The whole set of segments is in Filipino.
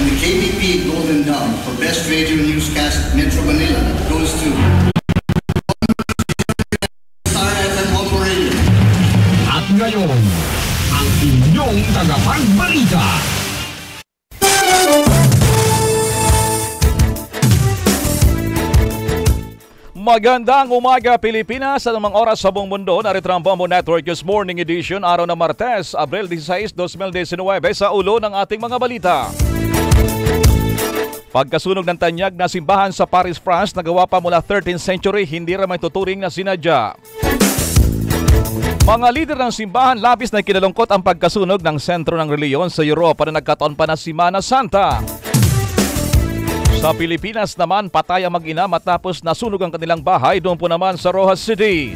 And the KBP Golden Dove for Best Radio Newscast Metro Manila goes to Star FM Auto Radio. At ngayon, ang inyong tagapagbalita. Magandang umaga Pilipinas sa namang oras sa buong mundo. Narito ang Bombo Network News Morning Edition, araw na Martes, Abril 16, 2019 sa ulo ng ating mga balita. Pagkasunog ng tanyag na simbahan sa Paris, France, nagawa pa mula 13th century, hindi raman tuturing na sinadya. Mga lider ng simbahan labis na kinalungkot ang pagkasunog ng sentro ng reliyon sa Europa na nagkataon pa na Semana Santa. Sa Pilipinas naman, patay ang mag-ina matapos nasunog ang kanilang bahay doon po naman sa Rojas City.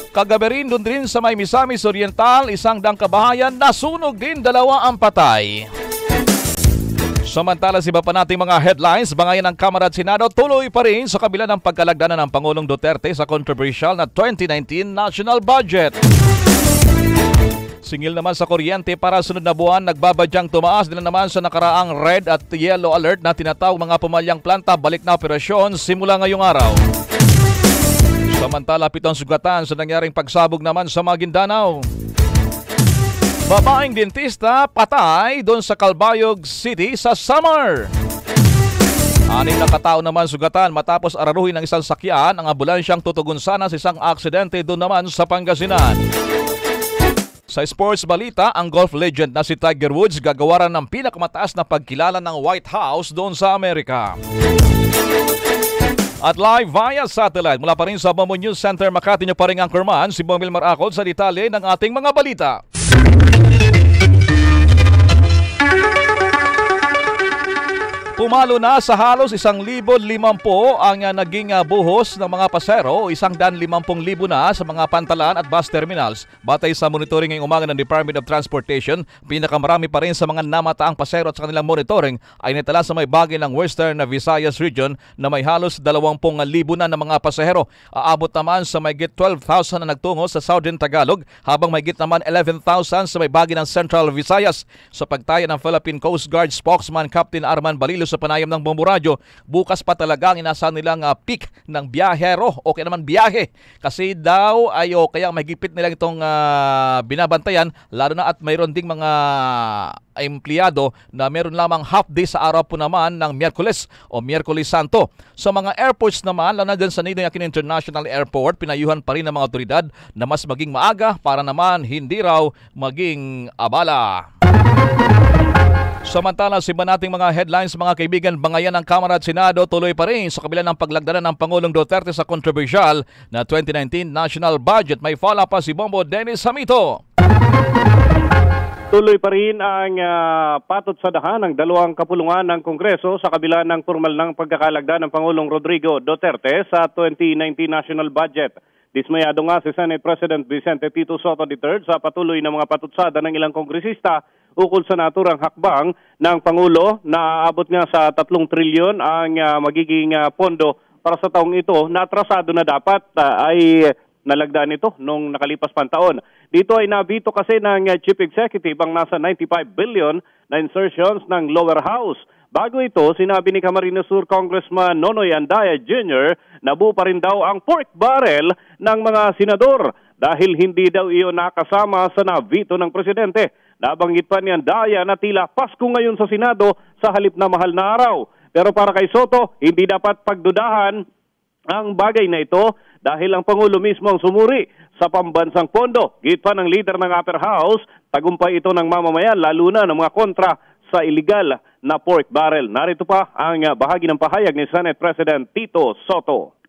Kagabi rin doon din sa may Misamis Oriental, isang dangkabahayan, nasunog din, 2 ang patay. Samantala sa iba pa nating mga headlines, bangayan ng Kamara at Senado tuloy pa rin sa kabila ng pagkalagdanan ng Pangulong Duterte sa controversial na 2019 national budget. Singil naman sa kuryente para sunod na buwan, nagbabadyang tumaas din naman sa nakaraang red at yellow alert na tinatawag mga pumalyang planta, balik na operasyon simula ngayong araw. Samantala, 7 sugatan sa nangyaring pagsabog naman sa Maguindanao. Babaeng dentista patay doon sa Calbayog City sa Samar. 6 na katao naman sugatan matapos araruhin ng isang sakyan ang ambulansyang tutugon sana sa isang aksidente doon naman sa Pangasinan. Sa sports balita, ang golf legend na si Tiger Woods gagawaran ng pinakamataas na pagkilala ng White House doon sa Amerika. At live via satellite mula pa rin sa Bombo News Center Makati, nyo pa rin ang kurman si Bomil Maracol sa detalye ng ating mga balita. Pumalo na sa halos 1,050 ang naging buhos ng mga pasero, 150,000 na sa mga pantalan at bus terminals. Batay sa monitoring ngayong umaga ng Department of Transportation, pinakamarami pa rin sa mga namataang pasero at sa kanilang monitoring ay natala sa may bagay ng Western Visayas Region na may halos 20,000 na ng mga pasahero. Aabot naman sa mayigit 12,000 na nagtungo sa Southern Tagalog, habang mayigit naman 11,000 sa may bagay ng Central Visayas. Sa pagtaya ng Philippine Coast Guard spokesman Captain Arman Balilo sa panayam ng Bombo Radio, bukas pa talaga ang inasahan nilang peak ng biyahero o kaya naman biyahe. Kasi daw ay kaya mahigpit nilang itong binabantayan, lalo na at mayroon ding mga empleyado na meron lamang half day sa araw po naman ng Miyerkules o Miyerkules Santo. Sa mga airports naman, lalo na dyan sa Ninoy Aquino International Airport, pinayuhan pa rin ng mga otoridad na mas maging maaga para naman hindi raw maging abala. Samantala, sa iba nating mga headlines, mga kaibigan, bangayan ng Kamara at Senado tuloy pa rin sa kabila ng paglagdanan ng Pangulong Duterte sa controversial na 2019 national budget. May follow pa si Bombo Dennis Samito. Tuloy pa rin ang patot sa dahan ng 2 kapulungan ng Kongreso sa kabila ng formal ng pagkakalagda ng Pangulong Rodrigo Duterte sa 2019 national budget. Dismayado nga si Senate President Vicente Tito Soto III sa patuloy na mga patutsada ng ilang kongresista ukol sa naturang hakbang ng Pangulo na aabot nga sa 3 trilyon ang magiging pondo para sa taong ito na atrasado na dapat ay nalagdaan ito nung nakalipas pang taon. Dito ay nabito kasi ng Chief Executive ang nasa 95 billion na insertions ng lower house. Bago ito, sinabi ni Camarines Sur Congressman Nonoy Andaya Jr. na buo pa rin daw ang pork barrel ng mga senador dahil hindi daw iyon nakasama sa nabito ng presidente. Nabanggit pa ni Andaya na tila Pasko ngayon sa Senado sa halip na mahal na araw. Pero para kay Soto, hindi dapat pagdudahan ang bagay na ito dahil ang Pangulo mismo ang sumuri sa pambansang pondo. Git pa ng leader ng Upper House, tagumpay ito ng mamamayan lalo na ng mga kontra sa illegal na pork barrel. Narito pa ang bahagi ng pahayag ni Senate President Tito Soto.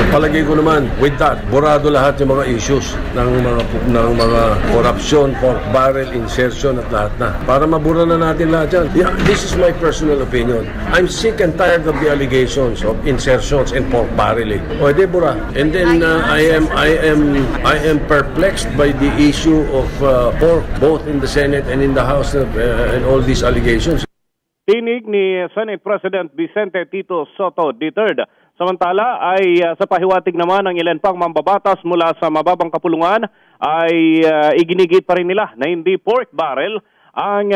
Palagay ko naman, with that, borado lahat yung mga issues ng mga corruption, pork barrel, insertion at lahat na. Para mabura na natin lahat yan. Yeah, this is my personal opinion. I'm sick and tired of the allegations of insertions and pork barreling. O, di bura. And then I am perplexed by the issue of pork, both in the Senate and in the House and all these allegations. Tinig ni Senate President Vicente Tito Soto III. Samantala ay sa pahiwatig naman ng ilan pang mambabatas mula sa mababang kapulungan ay iginigit pa rin nila na hindi pork barrel ang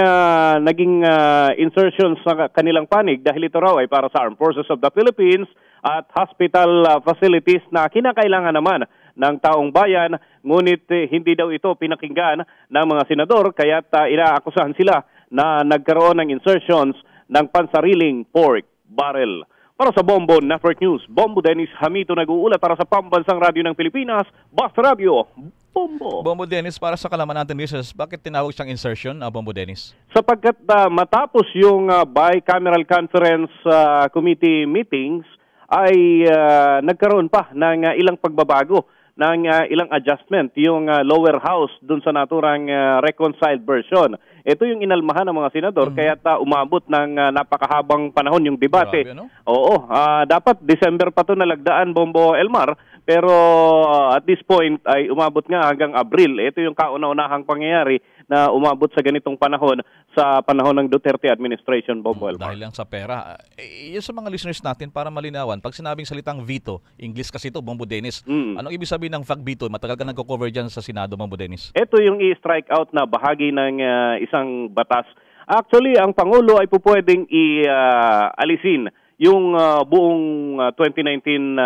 naging insertions sa kanilang panig dahil ito raw ay para sa Armed Forces of the Philippines at hospital facilities na kinakailangan naman ng taong bayan, ngunit hindi daw ito pinakinggan ng mga senador kaya't inaakusahan sila na nagkaroon ng insertions ng pansariling pork barrel. Para sa Bombo Network News, Bombo Dennis Hamito nag-uulat para sa Pambansang Radyo ng Pilipinas, Basta Radio, Bombo. Bombo Dennis, para sa kalaman natin, listeners, bakit tinawag siyang insertion, Bombo Dennis? Sapagkat matapos yung bicameral conference committee meetings, ay nagkaroon pa ng ilang pagbabago, ng ilang adjustment, yung lower house dun sa naturang reconciled version. Ito yung inalmahan ng mga senador, kaya umabot ng napakahabang panahon yung debate. Grabe, no? Oo, dapat December pa to nalagdaan, Bombo Elmar, pero at this point ay umabot nga hanggang Abril. Ito yung kauna-unahang pangyayari na umabot sa ganitong panahon sa panahon ng Duterte administration, Bombo Elmar. Dahil lang sa pera. Yung sa mga listeners natin, para malinawan, pag sinabing salitang veto, English kasi ito, Bombo Dennis, anong ibig sabihin ng fact veto? Matagal ka nagko-cover dyan sa Senado, Bombo Dennis. Ito yung i-strike out na bahagi ng isang batas. Actually, ang Pangulo ay pupwedeng i-alisin yung buong 2019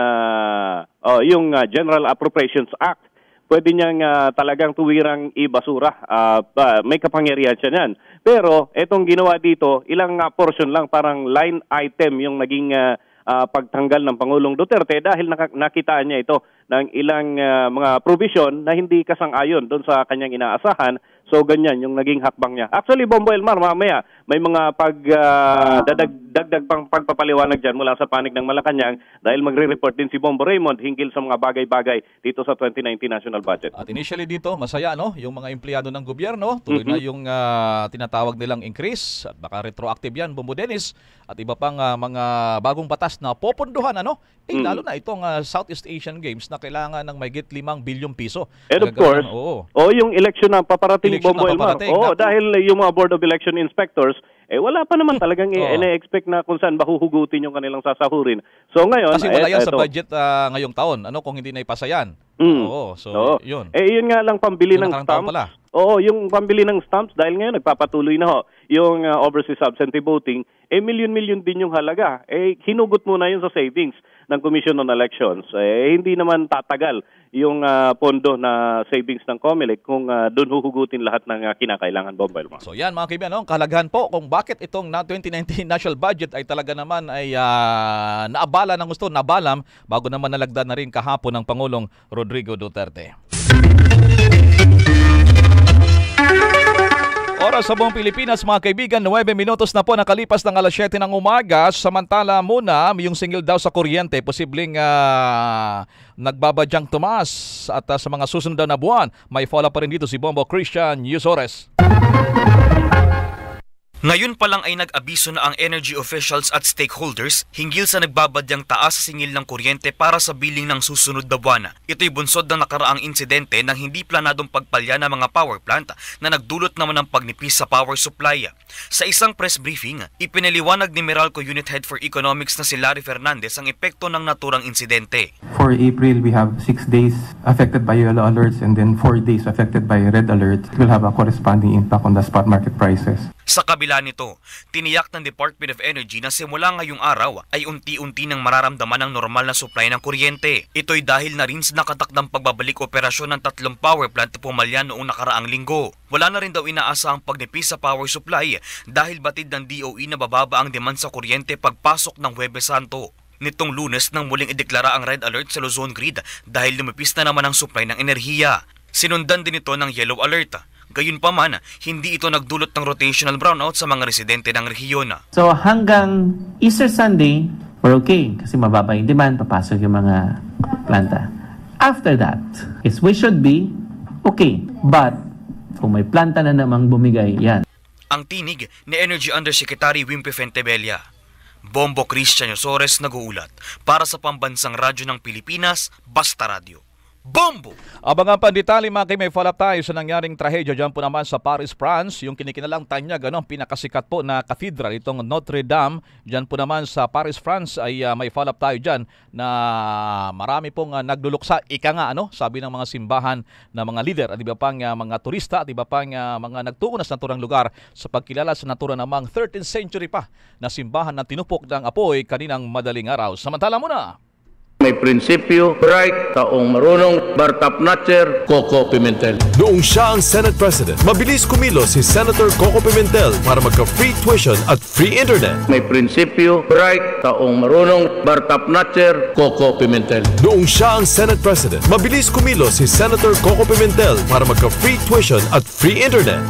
yung General Appropriations Act. Pwede niyang talagang tuwirang ibasura. May kapangyarihan siya niyan. Pero etong ginawa dito, ilang portion lang, parang line item yung naging pagtanggal ng Pangulong Duterte dahil nakitaan niya ito ng ilang mga provision na hindi kasang-ayon doon sa kanyang inaasahan. So ganyan yung naging hakbang niya. Actually, Bombo Elmar, mamaya may mga dagdag pang pagpapaliwanag dyan mula sa panig ng Malacanang dahil magre-report din si Bombo Raymond hinggil sa mga bagay-bagay dito sa 2019 national budget. At initially dito, masaya, no? Yung mga empleyado ng gobyerno, tuloy na yung tinatawag nilang increase at baka retroactive yan, Bombo Dennis, at iba pang mga bagong batas na popondohan, ano? Lalo na itong Southeast Asian Games na kailangan ng mahigit 5 bilyong piso. And of course, yung election na paparating, Bombo Elmar. Dahil yung mga Board of Election Inspectors, wala pa naman talagang ina-expect na kung saan bahuhugutin yung kanilang sasahurin. So ngayon, kasi wala yan sa budget ngayong taon, ano, kung hindi na ipasa yan. Yun. Yun nga lang pambili ng stamps. Oo, yung pambili ng stamps dahil ngayon nagpapatuloy na yung overseas absentee voting, milyon-milyon din yung halaga. Hinugot muna yun sa savings ng Commission on Elections. Hindi naman tatagal yung pondo na savings ng COMELEC kung doon huhugutin lahat ng kinakailangan, Bombo Elmar. So yan mga kaibigan, kalaghan po kung bakit itong 2019 national budget ay talaga naman ay naabala ng gusto, nabalam bago naman nalagdan na rin kahapon ng Pangulong Rodrigo Duterte. Oras sa buong Pilipinas, mga kaibigan, 9 minutos na po nakalipas ng alas 7 ng umaga. Samantala muna, yung singil daw sa kuryente, posibleng nagbabadyang tumaas at sa mga susunod na buwan. May follow pa rin dito si Bombo Christian Yusores. Ngayon pa lang ay nag-abiso na ang energy officials at stakeholders hinggil sa nagbabadyang taas sa singil ng kuryente para sa billing ng susunod na buwan. Ito'y bunsod ng nakaraang insidente ng hindi planadong pagpalya ng mga power plant na nagdulot naman ng pagnipis sa power supply. Sa isang press briefing, ipinaliwanag ni Meralco Unit Head for Economics na si Larry Fernandez ang epekto ng naturang insidente. For April, we have 6 days affected by yellow alerts and then 4 days affected by red alerts. It will have a corresponding impact on the spot market prices. Sa kabila nito, tiniyak ng Department of Energy na simula ngayong araw ay unti-unti nang mararamdaman ang normal na supply ng kuryente. Ito'y dahil na rin sa nakatakdang pagbabalik operasyon ng 3 power plant na pumalya noong nakaraang linggo. Wala na rin daw inaasahang pagnipis sa power supply dahil batid ng DOE na bababa ang demand sa kuryente pagpasok ng Huwebes Santo. Nitong Lunes nang muling ideklara ang red alert sa Luzon Grid dahil lumipis na naman ang supply ng enerhiya. Sinundan din ito ng yellow alert. Gayunpaman, hindi ito nagdulot ng rotational brownout sa mga residente ng rehiyon. So hanggang Easter Sunday, we're okay kasi mababa yung demand, papasok yung mga planta. After that, we should be okay. But kung may planta na namang bumigay, yan. Ang tinig ni Energy Undersecretary Wimpy Fentebella. Bombo Christian Yusores nag-uulat para sa Pambansang Radyo ng Pilipinas, Basta Radio. Bombo! Abangan pa detalye mga kay, may follow-up tayo sa nangyaring trahedya dyan po naman sa Paris, France. Yung kinikinalang tanyag, pinakasikat po na cathedral, itong Notre Dame. Dyan po naman sa Paris, France ay may follow-up tayo dyan na marami pong nagluluksa. Ika nga, sabi ng mga simbahan na mga leader at iba pang mga turista at iba pang mga nagtuon sa naturang lugar sa pagkilala sa natura namang 13th century pa na simbahan na tinupok ng apoy kaninang madaling araw. Samantala muna. May prinsipyo, right, taong marunong, Bartap-Natcher, Coco Pimentel. Noong siya ang Senate President, mabilis kumilos si Senator Coco Pimentel para magka-free tuition at free internet. May prinsipyo, right, taong marunong, Bartap-Natcher, Coco Pimentel. Noong siya ang Senate President, mabilis kumilos si Senator Coco Pimentel para magka-free tuition at free internet.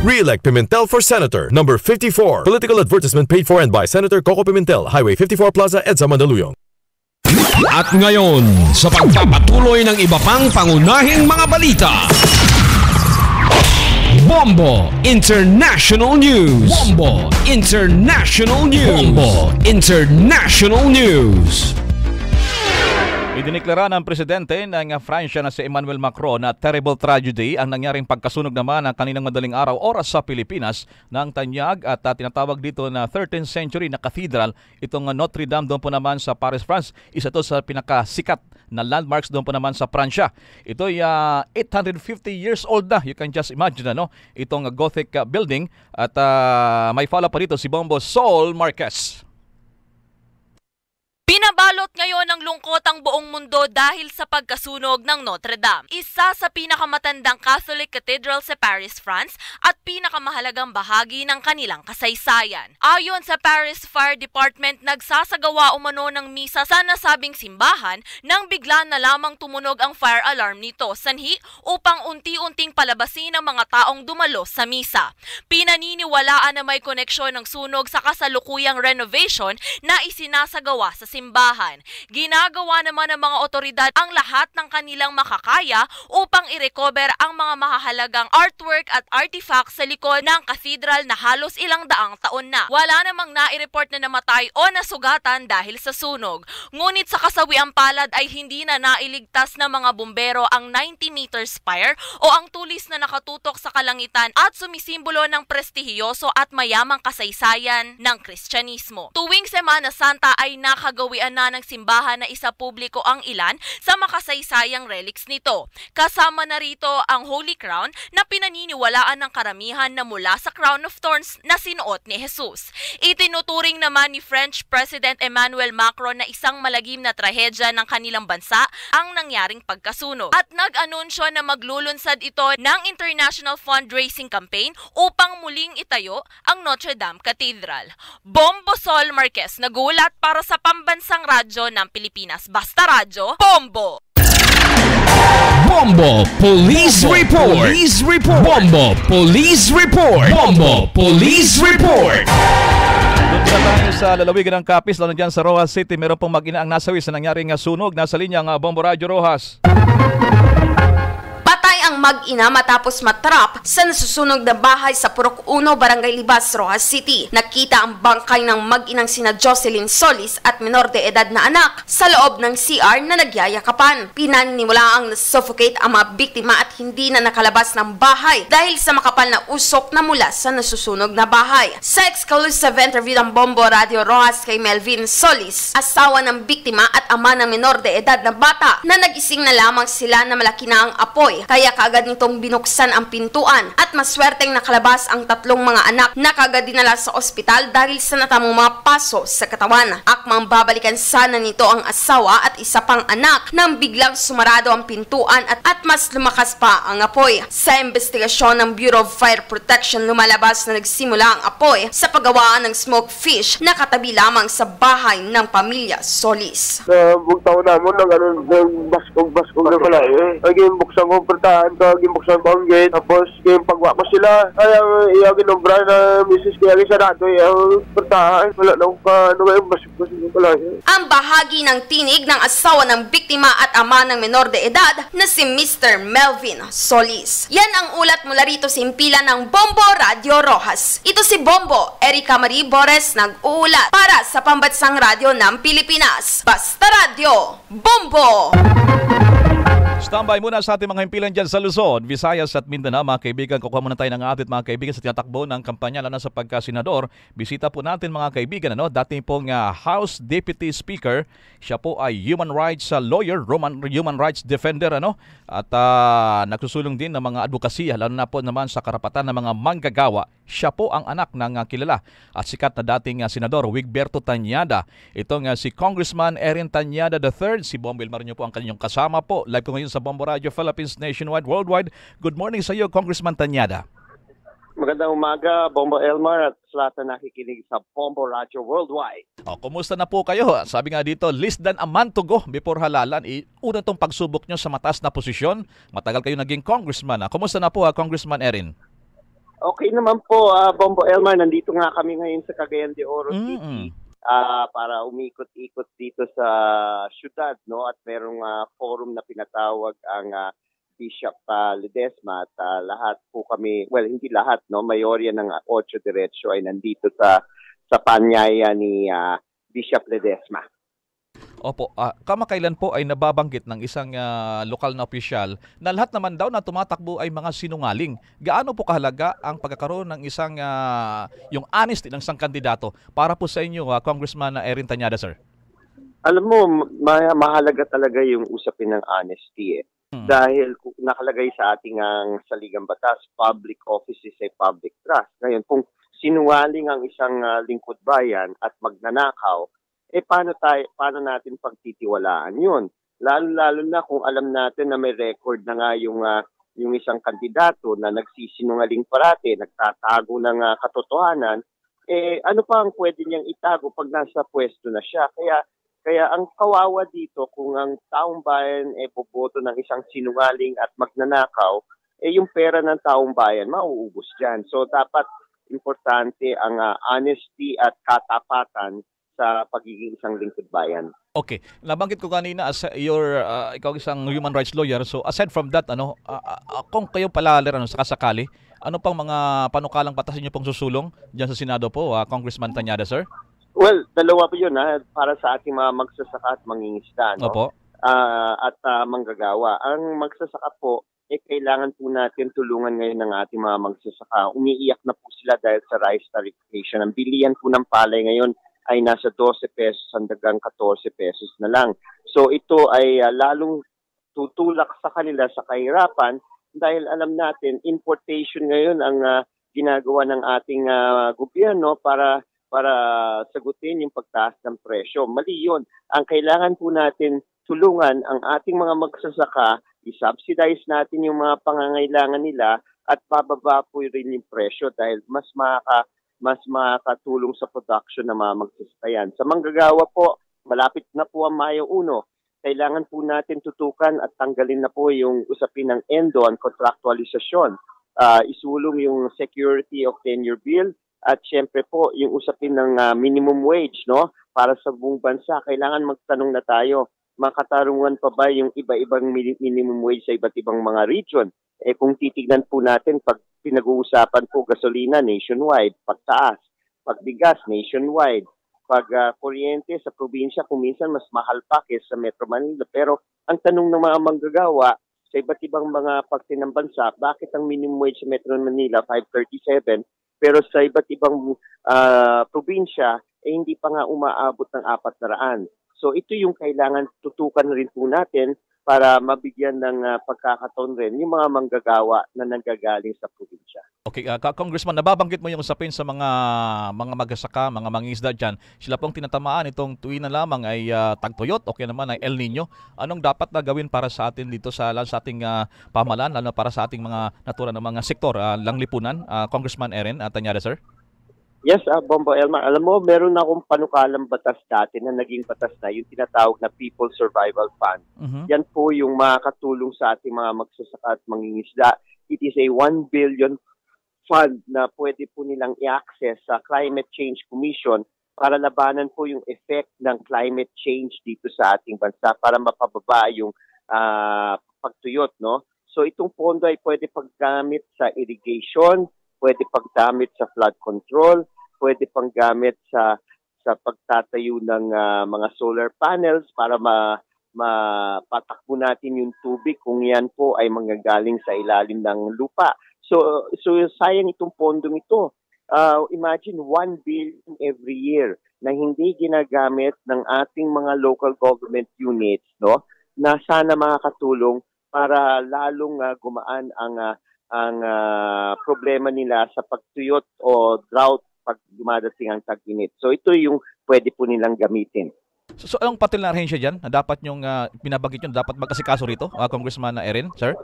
Re-elect Pimentel for Senator, number 54. Political advertisement paid for and by Senator Coco Pimentel, Highway 54 Plaza, EDSA, Mandaluyong. At ngayon, sa pagpapatuloy ng iba pang pangunahing mga balita, Bombo International News. Bombo International News. Bombo International News. Idineklara ng presidente ng Pransya na si Emmanuel Macron na terrible tragedy ang nangyaring pagkasunog naman ng kaninang madaling araw oras sa Pilipinas ng tanyag at tinatawag dito na 13th century na cathedral. Itong Notre Dame doon po naman sa Paris, France. Isa to sa pinakasikat na landmarks doon po naman sa Pransya. Ito ay 850 years old na. You can just imagine itong Gothic building. At may follow pa dito si Bombo Sol Marquez. Pinabalot ngayon ng lungkot ang buong mundo dahil sa pagkasunog ng Notre Dame. Isa sa pinakamatandang Catholic Cathedral sa Paris, France at pinakamahalagang bahagi ng kanilang kasaysayan. Ayon sa Paris Fire Department, nagsasagawa umano ng misa sa nasabing simbahan nang bigla na lamang tumunog ang fire alarm nito, sanhi upang unti-unting palabasin ang mga taong dumalo sa misa. Pinaniniwalaan na may koneksyon ng sunog sa kasalukuyang renovation na isinasagawa sa simbahan. Ginagawa naman ng mga otoridad ang lahat ng kanilang makakaya upang i-recover ang mga mahahalagang artwork at artifacts sa likod ng cathedral na halos ilang daang taon na. Wala namang nai-report na namatay o nasugatan dahil sa sunog. Ngunit sa kasawiang palad ay hindi na nailigtas ng mga bumbero ang 90-meter spire o ang tulis na nakatutok sa kalangitan at sumisimbolo ng prestihiyoso at mayamang kasaysayan ng Kristyanismo. Tuwing Semana Santa ay nakagawian na ng simbahan na isa publiko ang ilan sa makasaysayang relics nito. Kasama na rito ang Holy Crown na pinaniniwalaan ng karamihan na mula sa Crown of Thorns na sinuot ni Jesus. Itinuturing naman ni French President Emmanuel Macron na isang malagim na trahedya ng kanilang bansa ang nangyaring pagkasunog. At nag-anunsyo na maglulunsad ito ng international fundraising campaign upang muling itayo ang Notre Dame Cathedral. Bombo Sol Marquez, nagulat para sa Pambansang Radyo ng Pilipinas. Basta Radyo, Bombo! Bombo Police Report. Police Report. Bombo Police Report. Bombo Police Report. Doon sa tayo sa lalawigan ng Capiz, lalo dyan sa Rojas City, meron pong mag-ina ang nasawi sa nangyaring sunog. Nasa linya ang Bombo Radyo Rojas. Ang mag-ina matapos matrap sa nasusunog na bahay sa Purok 1, Barangay Libas, Rojas City. Nakita ang bangkay ng mag-inang sina Jocelyn Solis at menor de edad na anak sa loob ng CR na nagyayakapan. Pinaniniwalaang nasuffocate ang mga biktima at hindi na nakalabas ng bahay dahil sa makapal na usok na mula sa nasusunog na bahay. Sa exclusive interview ng Bombo Radio Rojas kay Melvin Solis, asawa ng biktima at ama ng menor de edad na bata, na nagising na lamang sila na malaki na ang apoy. Kaya kaagad nitong binuksan ang pintuan at maswerteng nakalabas ang tatlong mga anak na kaagad dinala sa ospital dahil sa natamong mga paso sa katawan. Akmang babalikan sana nito ang asawa at isa pang anak nang biglang sumarado ang pintuan at mas lumakas pa ang apoy. Sa investigasyon ng Bureau of Fire Protection, lumalabas na nagsimula ang apoy sa paggawaan ng smoke fish na katabi lamang sa bahay ng pamilya Solis. Bugtaw na mo ng baskog na pala eh. Naging buksan ko pertahan to sa gimbuksan banggit. Tapos kaya pagwa pa sila. Kaya iya ginumbra na misis kaya sa dato yung pertahan. Wala na ano kayo basig-basig ko lang. Ang bahagi ng tinig ng asawa ng biktima at ama ng menor de edad na si Mr. Melvin Solis. Yan ang ulat mula rito sa impila ng Bombo Radio Rojas. Ito si Bombo, Erica Marie Bores, nag-uulat para sa Pambansang Radyo ng Pilipinas. Basta Radio, Bombo! Standby muna sa ating mga himpilan dyan sa Luzon, Visayas at Mindanao. Mga kaibigan, kukuha muna tayo ng atit mga kaibigan sa tinatakbo ng kampanya lalo sa pagkasenador. Bisita po natin mga kaibigan, dating pong House Deputy Speaker. Siya po ay human rights lawyer, human rights defender, at nagsusulong din ng mga advokasya, lalo na po naman sa karapatan ng mga manggagawa. Siya po ang anak ng kilala at sikat na dating senador Wigberto Tañada. Itong si Congressman Erin Tañada III. Si Bombo Elmar nyo po ang kanyang kasama po. Live ko ngayon sa Bombo Radio Philippines, nationwide, worldwide. Good morning sa iyo, Congressman Tañada. Magandang umaga, Bombo Elmar at sa lahat na nakikinig sa Bombo Radio Worldwide. Kumusta na po kayo? Sabi nga dito, less than a month to go before halalan. Una itong pagsubok nyo sa mataas na posisyon. Matagal kayo naging congressman. Kumusta na po, Congressman Erin? Okay naman po, Bombo Elmar. Nandito nga kami ngayon sa Cagayan de Oro City para umikot-ikot dito sa syudad, at merong forum na pinatawag ang Bishop Ledesma at lahat po kami, well hindi lahat, mayorya ng 8 Diretso ay nandito sa panyaya ni Bishop Ledesma. Opo, kamakailan po ay nababanggit ng isang lokal na opisyal na lahat naman daw na tumatakbo ay mga sinungaling. Gaano po kahalaga ang pagkakaroon ng isang, yung honesty ng isang kandidato para po sa inyo, Congressman Erin Tañada, sir? Alam mo, mahalaga talaga yung usapin ng honesty Dahil nakalagay sa ating saligang batas, public office is a public trust. Ngayon, kung sinungaling ang isang lingkod bayan at magnanakaw, paano natin pagtitiwalaan yun? Lalo na kung alam natin na may record na nga yung isang kandidato na nagsisinungaling parati, nagtatago ng katotohanan, ano pa ang pwede niyang itago pag nasa pwesto na siya? Kaya ang kawawa dito kung ang taong bayan boboto ng isang sinungaling at magnanakaw, yung pera ng taong bayan mauubos dyan. So dapat importante ang honesty at katapatan sa pagiging isang lingkod bayan. Okay. Nabanggit ko kanina as ikaw isang human rights lawyer. So aside from that, kung kayo palalir sakasakali, ano pang mga panukalang batas niyo pong susulong diyan sa Senado po, Congressman Tañada, sir? Well, dalawa po yun para sa ating mga magsasaka at mangingisda, Opo. At manggagawa. Ang magsasaka po, kailangan po natin tulungan ngayon ng ating mga magsasaka. Umiiyak na po sila dahil sa rice tariffication. Ang bilihan po ng palay ngayon ay nasa 12 pesos hanggang 14 pesos na lang. So ito ay lalong tutulak sa kanila sa kahirapan dahil alam natin importation ngayon ang ginagawa ng ating gobyerno para sagutin yung pagtaas ng presyo. Mali yun. Ang kailangan po natin tulungan ang ating mga magsasaka, i-subsidize natin yung mga pangangailangan nila at bababa po rin yung presyo dahil mas makakatulong sa production ng mga magsasakayan. Sa manggagawa po, malapit na po ang Mayo 1. Kailangan po natin tutukan at tanggalin na po yung usapin ng ENDO, ang contractualisasyon. Isulong yung security of tenure bill at syempre po yung usapin ng minimum wage para sa buong bansa. Kailangan magtanong na tayo, makatarungan pa ba yung iba-ibang minimum wage sa iba't ibang mga region? Kung titignan po natin, pag pinag-uusapan po gasolina nationwide, pagtaas, pagbigas nationwide, pag kuryente sa probinsya, kung minsan mas mahal pa kaysa Metro Manila. Pero ang tanong ng mga manggagawa sa iba't ibang mga parte ng bansa, bakit ang minimum wage sa Metro Manila 537, pero sa iba't ibang probinsya, hindi pa nga umaabot ng 400. So ito yung kailangan tutukan rin po natin para mabigyan ng pagkakataon rin yung mga manggagawa na nanggagaling sa probinsya. Okay, Congressman, nababanggit mo yung usapin sa mga magsasaka, mga mangingisda dyan. Sila pong tinatamaan itong tuwi na lamang ay tagtuyot, okay naman ay El Nino. Anong dapat na gawin para sa atin dito sa ating pamahalaan, lalo para sa ating mga natura ng mga sektor, langlipunan, Congressman Erin Tañada, sir? Yes, Bombo Elmar. Alam mo, meron na akong panukalang batas dati na naging batas na, yung tinatawag na People Survival Fund. Yan po yung makakatulong sa ating mga magsasaka at mangingisda. It is a 1 billion fund na pwede po nilang i-access sa Climate Change Commission para labanan po yung effect ng climate change dito sa ating bansa para mapababa yung pagtuyot, no? So itong pondo ay pwede paggamit sa irrigation, pwede paggamit sa flood control, pwede pang gamit sa pagtatayo ng mga solar panels para mapatakbo natin yung tubig kung yan po ay manggagaling sa ilalim ng lupa. So sayang itong pondong ito. Imagine 1 billion every year na hindi ginagamit ng ating mga local government units, no? Na sana makakatulong para lalong gumaan ang problema nila sa pagtuyot o drought pag dumadating ang tag-init. So ito yung pwede po nilang gamitin. So anong patil na ahensya dyan na dapat yung pinabagit nyo dapat magkasikaso rito, Congressman Erin, sir?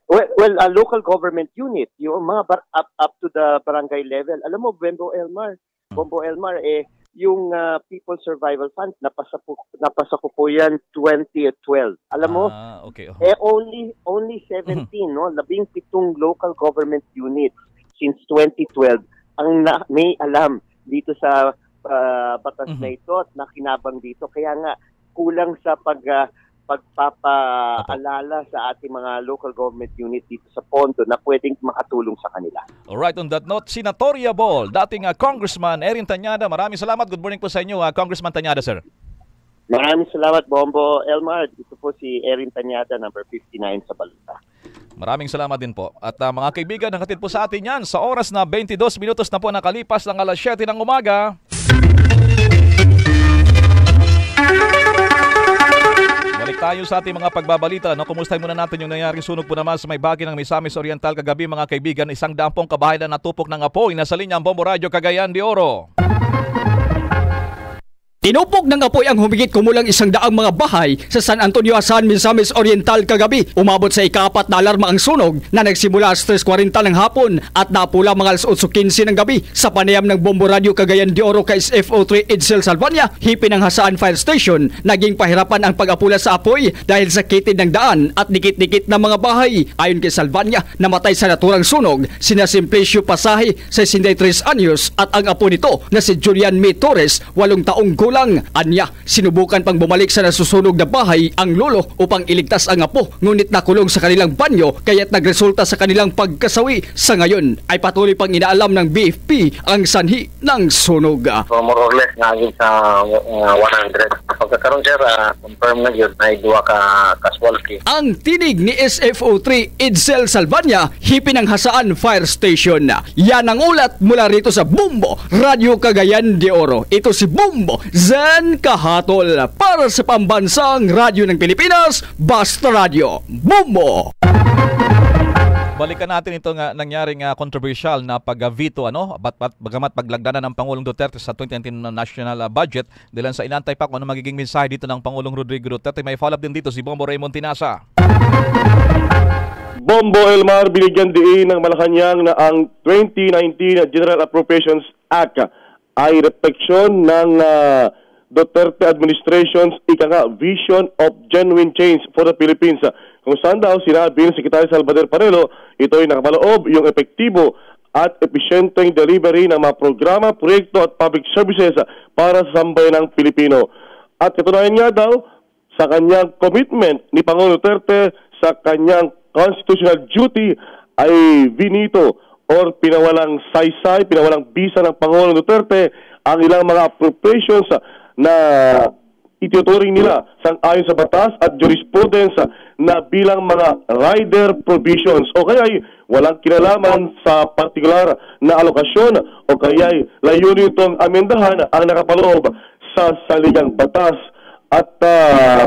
Well, local government unit, yung mga up to the barangay level. Alam mo, Bombo Elmar, yung People Survival Fund, napasa ko po yan 2012. Alam mo, okay. Only 17, no? 17 local government units since 2012 ang may alam dito sa batas na ito at nakinabang dito. Kaya nga, kulang sa pagpapaalala sa ating mga local government unit dito sa pondo na pwedeng makatulong sa kanila. Alright, on that note, Senatorial Ball, dating Congressman Erin Tañada, maraming salamat. Good morning po sa inyo, Congressman Tañada, sir. Maraming salamat, Bombo Elmar. Ito po si Erin Tañada, number 59 sa Balita. Maraming salamat din po. At mga kaibigan, nakatid po sa atin yan sa oras na 22 minutos na po nakalipas ng alas 7 ng umaga. Balik tayo sa ating mga pagbabalita. No? Kumustahin muna natin yung nangyaring sunog po naman sa may bahagi ng Misamis Oriental kagabi, mga kaibigan. 100 kabahayan na natupok ng apoy. Nasa linya ang Bombo Radio Cagayan de Oro. Tinupok ng apoy ang humigit kumulang 100 mga bahay sa San Antonio, San Misamis Oriental kagabi. Umabot sa ika-4 na alarma ang sunog na nagsimula alas 3:40 ng hapon at napula mga alas 8:15 ng gabi. Sa panayam ng Bombo Radio Cagayan de Oro kay SFO3 Edsel Salvania, hipin ng Hasaan Fire Station, naging pahirapan ang pag-apula sa apoy dahil sa kitid ng daan at dikit-dikit na mga bahay. Ayon kay Salvania, namatay sa naturang sunog sina Simplicio Pasahe, 63 anyos, at ang apo nito na si Julian May Torres, 8 taong gulang. Anya, sinubukan pang bumalik sa nasusunog na bahay ang lolo upang iligtas ang apo, ngunit nakulong sa kanilang banyo kaya't nagresulta sa kanilang pagkasawi. Sa ngayon ay patuloy pang inaalam ng BFP ang sanhi ng sunog. So more or less naging sa 100. Pagkakaroon sir, confirm na yun na idua ka casualty. Ang tinig ni SFO3 Edsel Salvania, hipin ng Hasaan Fire Station. Yan ang ulat mula rito sa Bombo Radio Cagayan de Oro. Ito si Bombo Zen Kahatol para sa pambansang radyo ng Pilipinas, Basta Radio, Bombo! Balikan natin ito nga nangyaring controversial na pag-veto, bagamat paglagdanan ng Pangulong Duterte sa 2019 national budget dahil sa inantay pa kung ano magiging mensahe dito ng Pangulong Rodrigo Duterte. May follow-up din dito si Bombo Raymond Tinasa. Bombo Elmar, binigyan din ng Malacanang na ang 2019 General Appropriations Act ay refleksyon ng Duterte administration's vision of genuine change for the Philippines. Kung saan daw sinabi ng Secretary Salvador Parelo, ito ay nakapaloob yung epektibo at episyenteng delivery ng mga programa, proyekto at public services para sa sambayanang Pilipino. At katunayan nga daw sa kanyang commitment ni Pangulong Duterte sa kanyang constitutional duty ay vinito or pinawalang saysay, pinawalang bisa ng Pangulong Duterte ang ilang mga appropriations na ituturing nila sang-ayon sa batas at jurisprudence na bilang mga rider provisions o kaya ay walang kinalaman sa partikular na alokasyon o kaya ay layunin itong amendahan ang nakapaloob sa saligang batas at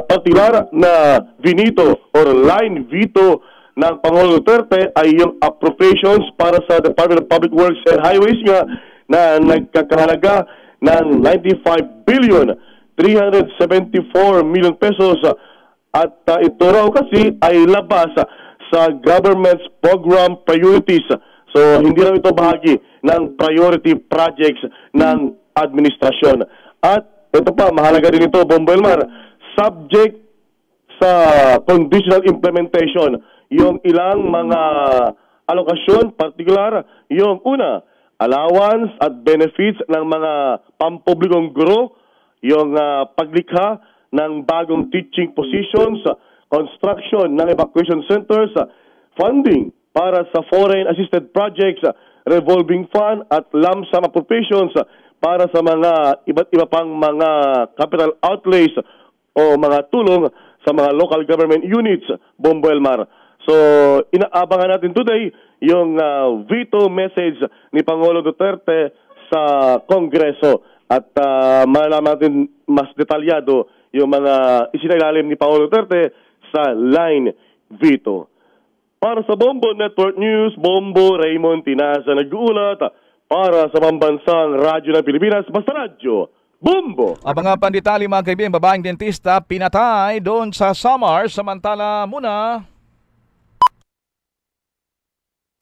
partikular na vinito or line veto ng Pangulong Duterte ay yung appropriations para sa Department of Public Works and Highways nga na nagkakahalaga ng 95 billion 374 million pesos at ito raw kasi ay labas sa government's program priorities. So hindi raw ito bahagi ng priority projects ng administrasyon. At ito pa, mahalaga din ito, Bombo Elmar, subject sa conditional implementation, yung ilang mga alokasyon, particular, yung una, allowance at benefits ng mga pampublikong guro, yung paglikha ng bagong teaching positions, construction ng evacuation centers, funding para sa foreign assisted projects, revolving fund at lump sum appropriations para sa mga iba't iba pang mga capital outlays o mga tulong sa mga local government units, Bombo Elmar. So, inaabangan natin today yung veto message ni Pangulong Duterte sa Kongreso at malalaman natin mas detalyado yung mga isinailalim ni Pangulong Duterte sa line veto. Para sa Bombo Network News, Bombo Raymond Tinaza nag-uulat para sa Pambansang Radyo ng Pilipinas, basta radyo, Bombo! Abang nga panditali mga kaibigan, babaeng dentista pinatay doon sa Samar, samantala muna.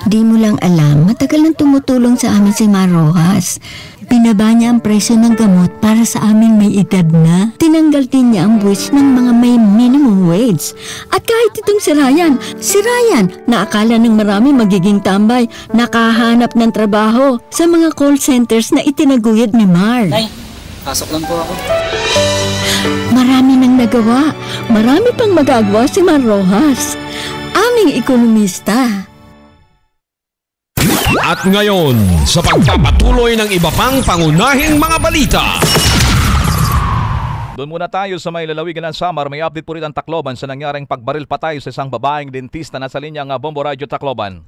Di mo lang alam, matagal nang tumutulong sa amin si Mar Rojas. Binaba niya ang presyo ng gamot para sa aming may edad na. Tinanggal din niya ang buwis ng mga may minimum wage. At kahit itong si Ryan, na akala ng marami magiging tambay, nakahanap ng trabaho sa mga call centers na itinaguyod ni Mar. Nay, pasok lang po ako. Marami nang nagawa. Marami pang magagawa si Mar Rojas. Aming ekonomista. At ngayon, sa pagpapatuloy ng iba pang pangunahing mga balita. Doon muna tayo sa may lalawigan ng Samar. May update po rin ang Tacloban sa nangyaring pagbaril patay sa isang babaeng dentista na sa linyang Bombo Radio Tacloban.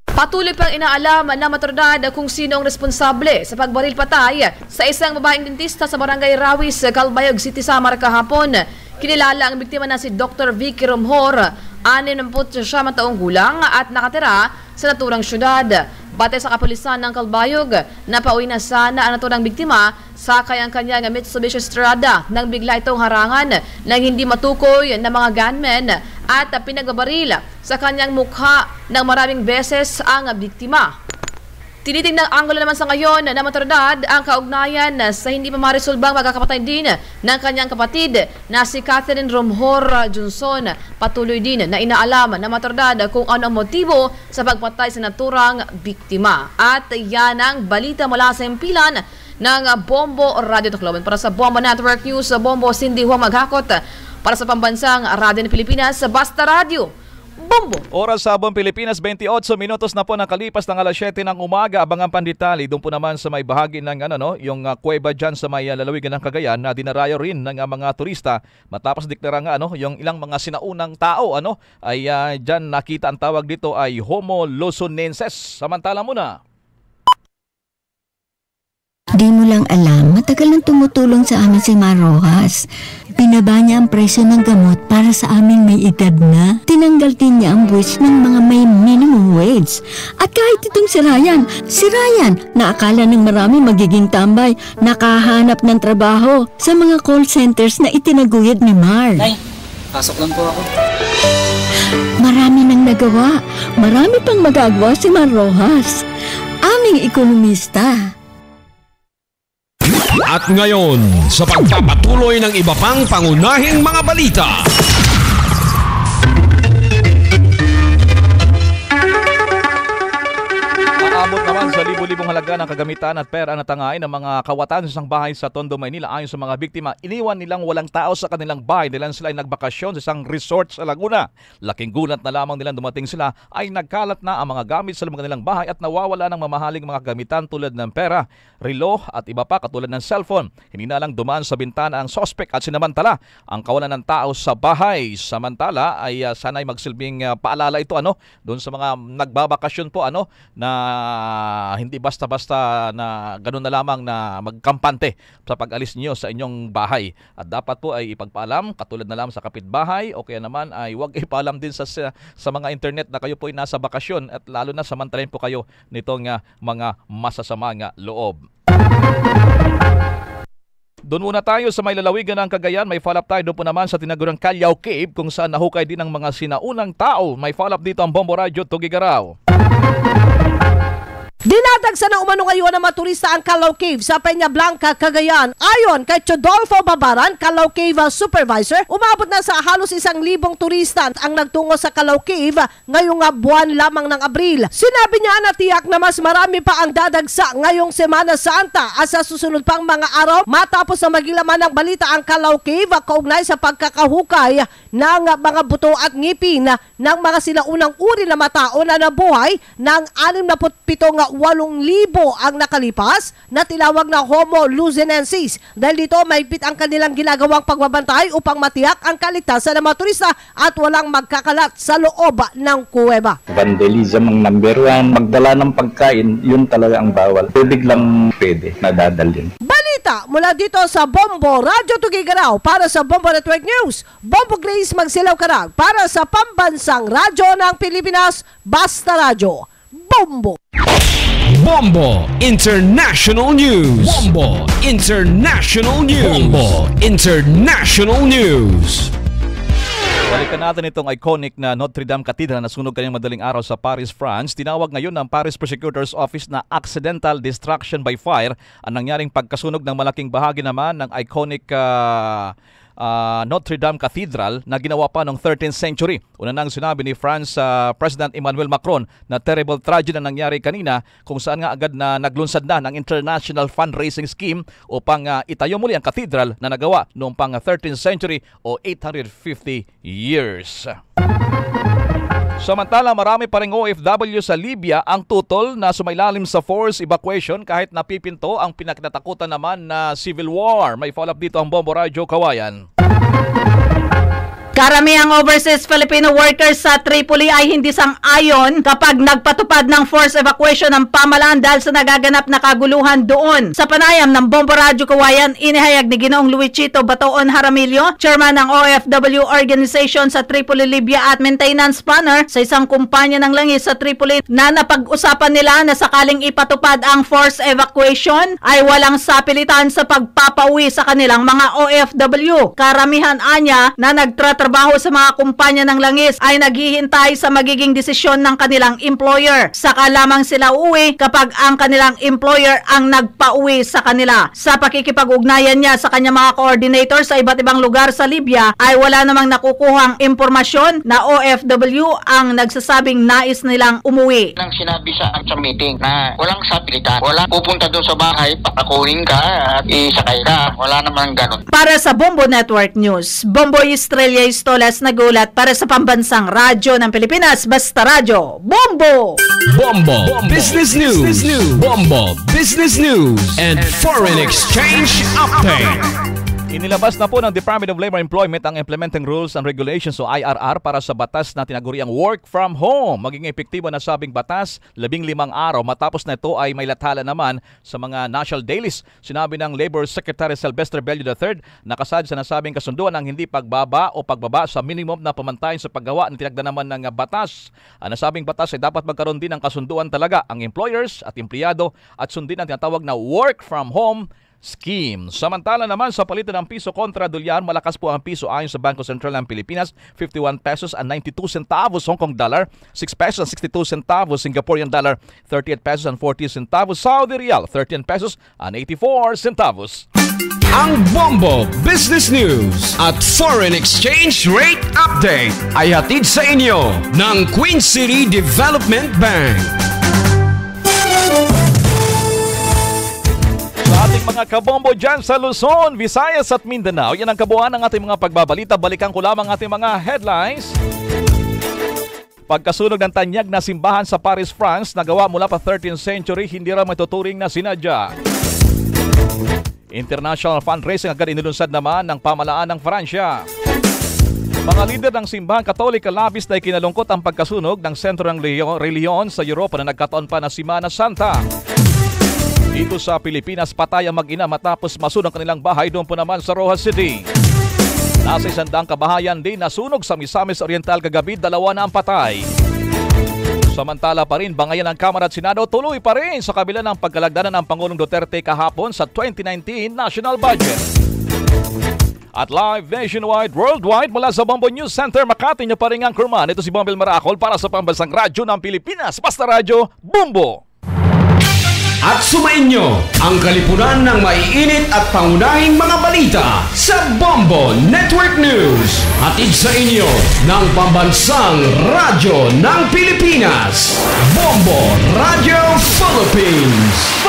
Patuloy pang inaalam ng otoridad kung sino ang responsable sa pagbaril patay sa isang babaeng dentista sa Barangay Rawis, Calbayog City, Samar kahapon. Kinilala ang biktima na si Dr. Vicky Romhor, 69 taong gulang at nakatira sa naturang syudad. Batay sa kapulisan ng Calbayog, napauwi na sana ang naturang biktima sakay ang kanyang Mitsubishi Strada nang bigla itong harangan ng hindi matukoy na mga gunmen at pinagbabaril sa kanyang mukha ng maraming beses ang biktima. Tinitingnang anggulo naman sa ngayon ng otoridad ang kaugnayan sa hindi pa maresolbang magkakapatay din ng kanyang kapatid na si Catherine Romhor Johnson. Patuloy din na inaalam ng otoridad kung ano ang motibo sa pagpatay sa naturang biktima. At yan ang balita mula sa impilan ng Bombo Radio Tacloban. Para sa Bombo Network News, Bombo Cindy Huang maghakot. Para sa Pambansang Radyo ng Pilipinas, Basta Radio, Bombo. Oras sa buong Pilipinas, 28 minutos na po nakalipas ng alas 7 ng umaga. Abangan panditali doon po naman sa may bahagi ng yung kuweba dyan sa may lalawigan ng Cagayan na dinarayo rin ng mga turista matapos deklara nga yung ilang mga sinaunang tao ay dyan nakita ang tawag dito ay Homo luzonenses. Samantala muna. Di mo lang alam, matagal nang tumutulong sa amin si Mar Rojas. Binaba niya ang presyo ng gamot para sa aming may edad na. Tinanggal din niya ang buwis ng mga may minimum wage. At kahit itong si Ryan, na akala ng marami magiging tambay, nakahanap ng trabaho sa mga call centers na itinaguyod ni Mar. Nay, pasok lang po ako. Marami nang nagawa. Marami pang magagawa si Mar Rojas. Aming ekonomista. At ngayon, sa pagpapatuloy ng iba pang pangunahing mga balita. Aabot naman sa libo-libong halaga ng kagamitan at pera na tangain ng mga kawatan sa isang bahay sa Tondo, Maynila. Ayon sa mga biktima, iniwan nilang walang tao sa kanilang bahay dahil sila ay nagbakasyon sa isang resort sa Laguna. Laking gulat na lamang nilang dumating sila ay nagkalat na ang mga gamit sa kanilang bahay at nawawala ng mamahaling mga gamitan tulad ng pera, relo at iba pa katulad ng cellphone. Hindi na lang dumaan sa bintana ang sospek at sinamantala ang kawalan ng tao sa bahay. Samantala ay sana'y magsilbing paalala ito doon sa mga nagbabakasyon po na hindi basta-basta na ganun na lamang na magkampante sa pag-alis niyo sa inyong bahay. At dapat po ay ipagpaalam katulad na lamang sa kapitbahay o kaya naman ay huwag ipaalam din sa mga internet na kayo po ay nasa bakasyon at lalo na samantalahin po kayo nitong mga masasamang loob. Doon muna tayo sa may lalawigan ng Cagayan. May follow-up tayo doon po naman sa tinagurang Callao Cave kung saan nahukay din ng mga sinaunang tao. May follow-up dito ang Bombo Radio Tugigaraw. Dinadagsa na umano ngayon ng mga turista ang Calao Cave sa Peña Blanca, Cagayan. Ayon kay Chodolfo Babaran, Calao Cave Supervisor, umabot na sa halos 1,000 turista ang nagtungo sa Calao Cave ngayong buwan lamang ng Abril. Sinabi niya na tiyak na mas marami pa ang dadagsa ngayong Semana Santa at sa susunod pang mga araw matapos na magilaman ng balita ang Calao Cave kaugnay sa pagkakahukay ng mga buto at ngipin ng mga sinaunang uri na matao na nabuhay ng 67,800 ang nakalipas na tinawag na Homo luzonensis. Dahil dito mahigpit ang kanilang ginagawang pagbabantay upang matiyak ang kaligtasan ng mga turista at walang magkakalat sa loob ng kuweba. Vandalism ang number 1. Magdala ng pagkain, yun talaga ang bawal. Tubig lang pwede, nadadalhin. Balita mula dito sa Bombo Radyo Tugigaraw para sa Bombo Network News. Bombo Grace Magsilaw Karag para sa Pambansang Radyo ng Pilipinas, Basta Radyo. Bombo! Bombo International News. Bombo International News. Bombo International News. Balikan natin itong iconic na Notre Dame Cathedral na sunog kanyang madaling araw sa Paris, France. Tinawag ngayon ng Paris Prosecutor's Office na accidental destruction by fire ang nangyaring pagkasunog ng malaking bahagi naman ng iconic Notre Dame Cathedral na ginawa pa noong 13th century. Una nang sinabi ni France President Emmanuel Macron na terrible tragedy na nangyari kanina kung saan nga agad na naglunsad na ng international fundraising scheme upang itayo muli ang cathedral na nagawa noong pang 13th century o 850 years. Samantala, marami pa ring OFW sa Libya ang tutol na sumailalim sa forced evacuation kahit napipinto ang pinaknatakutan naman na civil war. May follow-up dito ang Bombo Radyo Kawayan. Karamihang overseas Filipino workers sa Tripoli ay hindi sang-ayon kapag nagpatupad ng forced evacuation ng pamalaan dahil sa nagaganap na kaguluhan doon. Sa panayam ng Bombo Radyo Kawayan, inihayag ni Ginoong Luisito Batoon Jaramillo, chairman ng OFW organization sa Tripoli, Libya at maintenance planner sa isang kumpanya ng langis sa Tripoli na napag-usapan nila na sakaling ipatupad ang forced evacuation ay walang sapilitan sa pagpapauwi sa kanilang mga OFW. Karamihan anya na nagtratrabaho sa mga kumpanya ng langis ay naghihintay sa magiging desisyon ng kanilang employer. Saka lamang sila uuwi kapag ang kanilang employer ang nagpauwi sa kanila. Sa pakikipag-ugnayan niya sa kanyang mga coordinator sa iba't ibang lugar sa Libya ay wala namang nakukuhang impormasyon na OFW ang nagsasabing nais nilang umuwi. Nang sinabi sa meeting na walang sapilitan, walang pupunta doon sa bahay, papakuhin ka at isakay ka. Wala namang ganun. Para sa Bombo Network News, Bombo Estrella Stolas nagulat para sa Pambansang Radyo ng Pilipinas, Basta Radyo. Bombo! Bombo Business News. Bombo Business News and Foreign Exchange Update. Inilabas na po ng Department of Labor Employment ang Implementing Rules and Regulations o IRR para sa batas na tinaguriang work from home. Maging epektibo na sabing batas 15 araw matapos na ito ay may lathala naman sa mga national dailies. Sinabi ng Labor Secretary Sylvester Bello III na kasad sa nasabing kasunduan ng hindi pagbaba o pagbaba sa minimum na pamantayan sa paggawa ng tinagda naman ng batas. Ang nasabing batas ay dapat magkaroon din ng kasunduan talaga ang employers at empleyado at sundin ang tinatawag na work from home scheme. Samantala naman sa palitan ng piso kontra dolyar, malakas po ang piso ayon sa Bangko Sentral ng Pilipinas, 51 pesos and 92 centavos Hong Kong dollar, 6 pesos and 62 centavos Singaporean dollar, 38 pesos and 40 centavos Saudi Riyal, 13 pesos and 84 centavos. Ang Bombo Business News at Foreign Exchange Rate Update ay hatid sa inyo ng Queen City Development Bank. Ating mga kabombo dyan sa Luzon, Visayas at Mindanao. Yan ang kabuuan ng ating mga pagbabalita. Balikan ko lamang ating mga headlines. Pagkasunog ng tanyag na simbahan sa Paris, France, nagawa mula pa 13th century, hindi raw matuturing na sinadya. International fundraising agad inilunsad naman ng pamalaan ng Pransya. Mga lider ng simbahan Katolika labis na ikinalungkot ang pagkasunog ng sentro ng reliyon sa Europa na nagkataon pa na Semana Santa. Dito sa Pilipinas, patay ang mag-ina matapos masunog ang kanilang bahay doon po naman sa Rojas City. Nasa 100 kabahayan din nasunog sa Misamis Oriental kagabi, 2 na ang patay. Samantala pa rin, bangayan ng Kamara at Senado tuloy pa rin sa kabila ng pagkalagdanan ng Pangulong Duterte kahapon sa 2019 National Budget. At live nationwide, worldwide mula sa Bombo News Center, Makati niyo pa rin ang kurman. Ito si Bombel Maracol para sa Pambansang Radyo ng Pilipinas, Basta Radyo, Bombo! At sumainyo ang kalipunan ng maiinit at pangunahing mga balita sa Bombo Network News. Hatid sa inyo ng Pambansang Radyo ng Pilipinas, Bombo Radio Philippines.